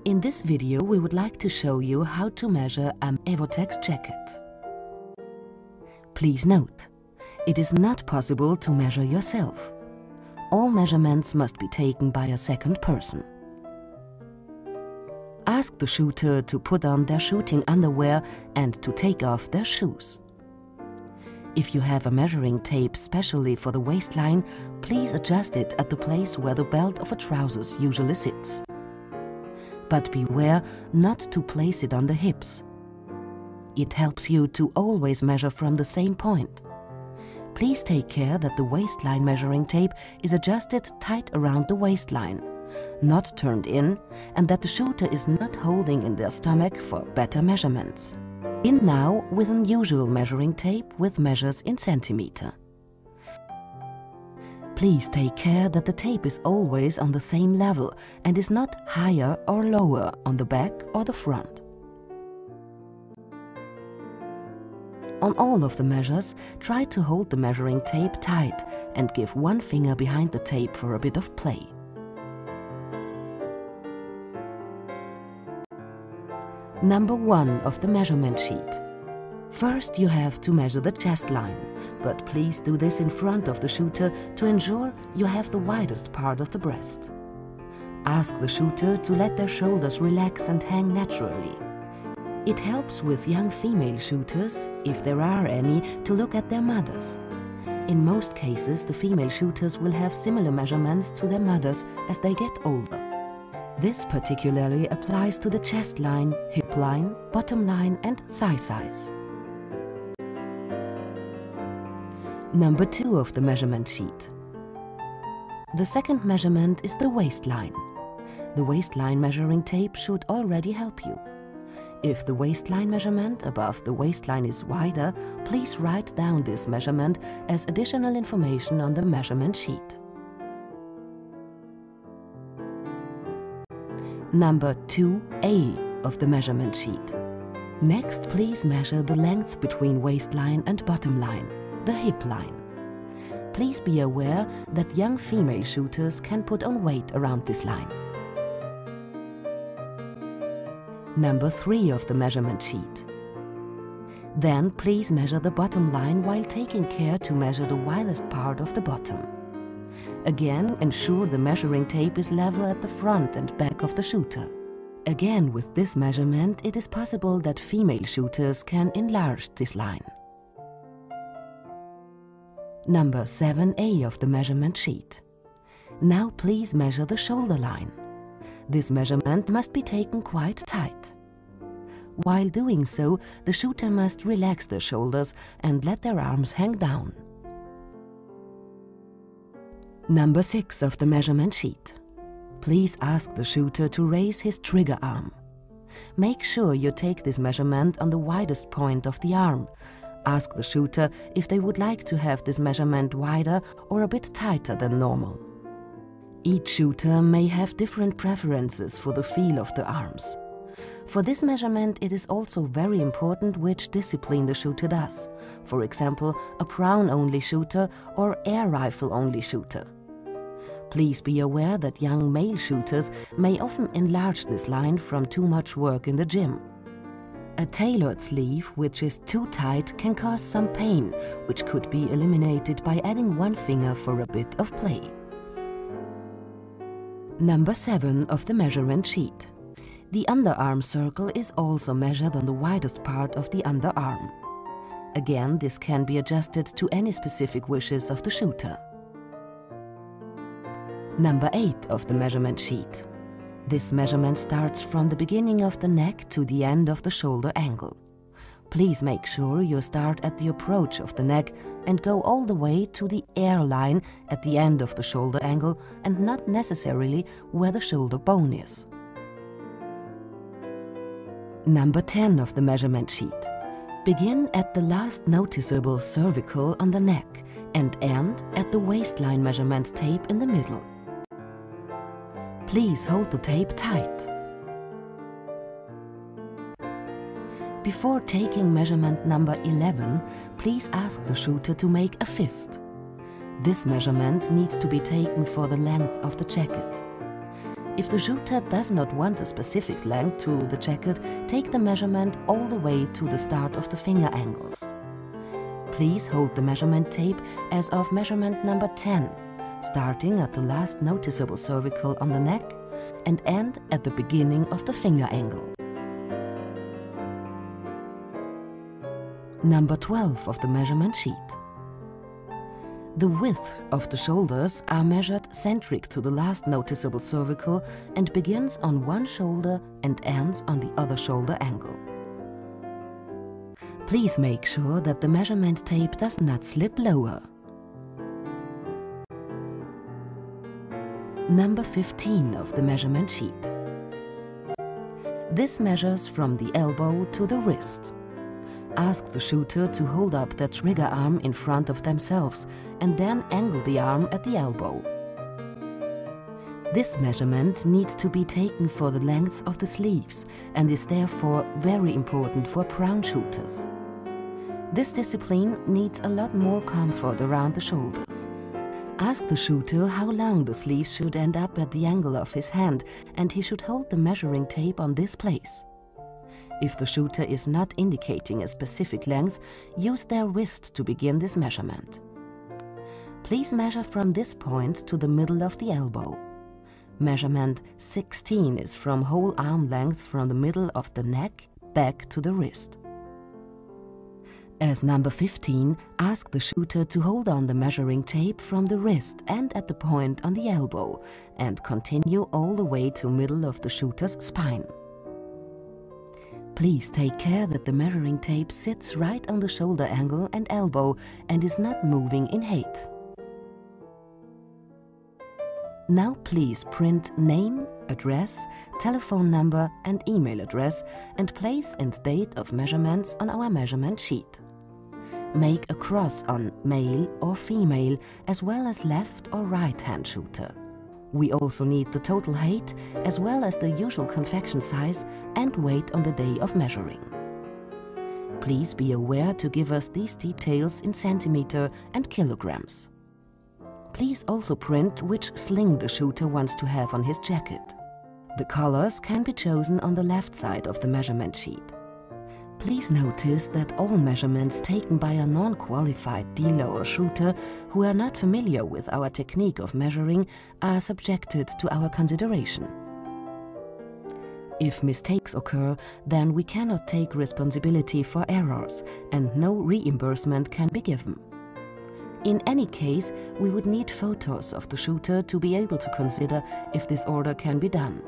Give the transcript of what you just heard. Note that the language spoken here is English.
In this video we would like to show you how to measure an Evotex jacket. Please note, it is not possible to measure yourself. All measurements must be taken by a second person. Ask the shooter to put on their shooting underwear and to take off their shoes. If you have a measuring tape specially for the waistline, please adjust it at the place where the belt of a trousers usually sits. But beware not to place it on the hips. It helps you to always measure from the same point. Please take care that the waistline measuring tape is adjusted tight around the waistline, not turned in, and that the shooter is not holding in their stomach for better measurements. In now with an usual measuring tape with measures in centimeter. Please take care that the tape is always on the same level and is not higher or lower on the back or the front. On all of the measures, try to hold the measuring tape tight and give one finger behind the tape for a bit of play. Number 1 of the measurement sheet. First you have to measure the chest line, but please do this in front of the shooter to ensure you have the widest part of the breast. Ask the shooter to let their shoulders relax and hang naturally. It helps with young female shooters, if there are any, to look at their mothers. In most cases, the female shooters will have similar measurements to their mothers as they get older. This particularly applies to the chest line, hip line, bottom line and thigh size. Number 2 of the measurement sheet. The second measurement is the waistline. The waistline measuring tape should already help you. If the waistline measurement above the waistline is wider, please write down this measurement as additional information on the measurement sheet. Number 2A of the measurement sheet. Next, please measure the length between waistline and bottom line, the hip line. Please be aware that young female shooters can put on weight around this line. Number 3 of the measurement sheet. Then please measure the bottom line while taking care to measure the widest part of the bottom. Again, ensure the measuring tape is level at the front and back of the shooter. Again, with this measurement, it is possible that female shooters can enlarge this line. Number 7A of the measurement sheet. Now please measure the shoulder line. This measurement must be taken quite tight. While doing so, the shooter must relax their shoulders and let their arms hang down. Number 6 of the measurement sheet. Please ask the shooter to raise his trigger arm. Make sure you take this measurement on the widest point of the arm. Ask the shooter if they would like to have this measurement wider or a bit tighter than normal. Each shooter may have different preferences for the feel of the arms. For this measurement, it is also very important which discipline the shooter does. For example, a Brown-only shooter or air rifle-only shooter. Please be aware that young male shooters may often enlarge this line from too much work in the gym. A tailored sleeve, which is too tight, can cause some pain, which could be eliminated by adding one finger for a bit of play. Number 7 of the measurement sheet. The underarm circle is also measured on the widest part of the underarm. Again, this can be adjusted to any specific wishes of the shooter. Number 8 of the measurement sheet. This measurement starts from the beginning of the neck to the end of the shoulder angle. Please make sure you start at the approach of the neck and go all the way to the air line at the end of the shoulder angle and not necessarily where the shoulder bone is. Number 10 of the measurement sheet. Begin at the last noticeable cervical on the neck and end at the waistline measurement tape in the middle. Please hold the tape tight. Before taking measurement number 11, please ask the shooter to make a fist. This measurement needs to be taken for the length of the jacket. If the shooter does not want a specific length to the jacket, take the measurement all the way to the start of the finger angles. Please hold the measurement tape as of measurement number 10, starting at the last noticeable cervical on the neck and end at the beginning of the finger angle. Number 12 of the measurement sheet. The width of the shoulders are measured centric to the last noticeable cervical and begins on one shoulder and ends on the other shoulder angle. Please make sure that the measurement tape does not slip lower. Number 15 of the measurement sheet. This measures from the elbow to the wrist. Ask the shooter to hold up their trigger arm in front of themselves and then angle the arm at the elbow. This measurement needs to be taken for the length of the sleeves and is therefore very important for prone shooters. This discipline needs a lot more comfort around the shoulders. Ask the shooter how long the sleeves should end up at the angle of his hand, and he should hold the measuring tape on this place. If the shooter is not indicating a specific length, use their wrist to begin this measurement. Please measure from this point to the middle of the elbow. Measurement 16 is from whole arm length from the middle of the neck back to the wrist. As number 15, ask the shooter to hold on the measuring tape from the wrist and at the point on the elbow and continue all the way to middle of the shooter's spine. Please take care that the measuring tape sits right on the shoulder angle and elbow and is not moving in height. Now please print name, address, telephone number and email address and place and date of measurements on our measurement sheet. Make a cross on male or female as well as left or right hand shooter. We also need the total height as well as the usual confection size and weight on the day of measuring. Please be aware to give us these details in centimeter and kilograms. Please also print which sling the shooter wants to have on his jacket. The colors can be chosen on the left side of the measurement sheet. Please notice that all measurements taken by a non-qualified dealer or shooter who are not familiar with our technique of measuring are subjected to our consideration. If mistakes occur, then we cannot take responsibility for errors and no reimbursement can be given. In any case, we would need photos of the shooter to be able to consider if this order can be done.